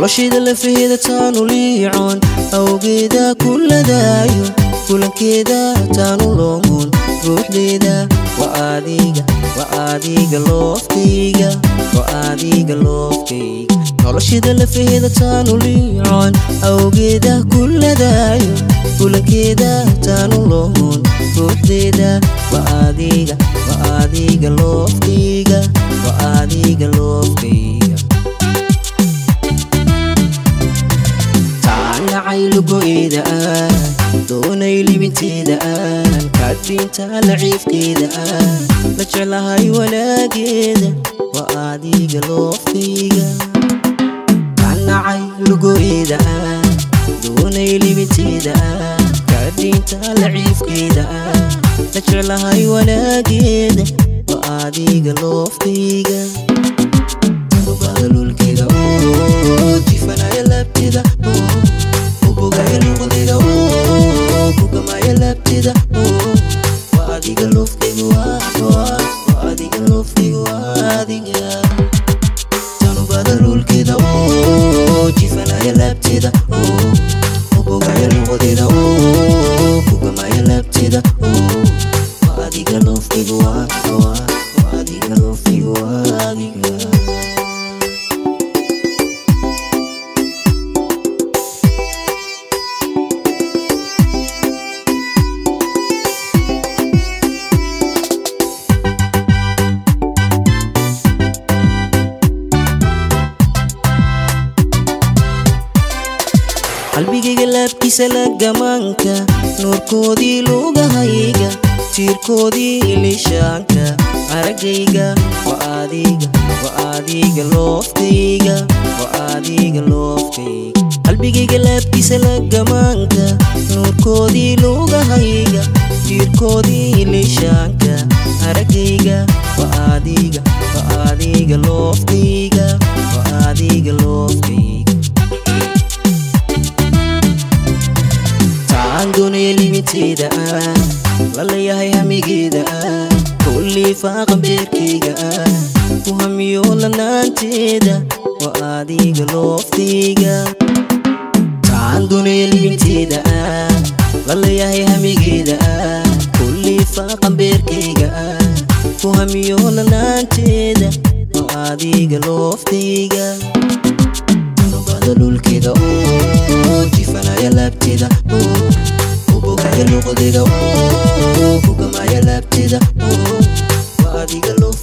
noloshayda lafaheeda taanu liicoon awgeeda kula daayo kulankeeda taanu loomoon ruuxdeeda waa adiga looftayga noloshayda lafaheeda taanu liicoon awgeeda kula daayo kulankeeda taanu loomoon ruuxdeeda waa adiga looftayga taanacay lugoyda doonay libinteeda kaadinta laciifkeeda la jeclahay wanaageeda waa adiga looftayga taanacay lugoyda doonay libinteeda kaadinta laciifkeeda la jeclahay wanaageeda waa adiga looftayga badalulkeeda jifanaya labteeda ubogaya luqdeeda kugamaya labteeda waa adiga looftayga waa adiga looftayga tanu badalulkeeda jifanaya labteeda ubogaya luqdeeda kugamaya labteeda waa adiga looftayga waa adiga looftayga waa adiga qalbigayga laabkiisa lagamaanka nuurkoodii lugahayga tiirkoodii lishaanka aragayga waa adiga looftayga qalbigayga laabkiisa lagamaanka nuurkoodii lugahayga tiirkoodii lishaanka aragayga waa adiga looftayga doonaya libinteeda lalayahay hamigeeda kulli faaqan beerkayga ku hamiyo lanaanteeda waa adiga looftayga taan doonaya libinteeda lalayahay hamigeeda kulli faaqan beerkayga ku hamiyo lanaanteeda waa adiga looftayga badalulkeeda jifanaya labteeda ubogaya luqdeeda kugamaya labteeda waa adiga looftayga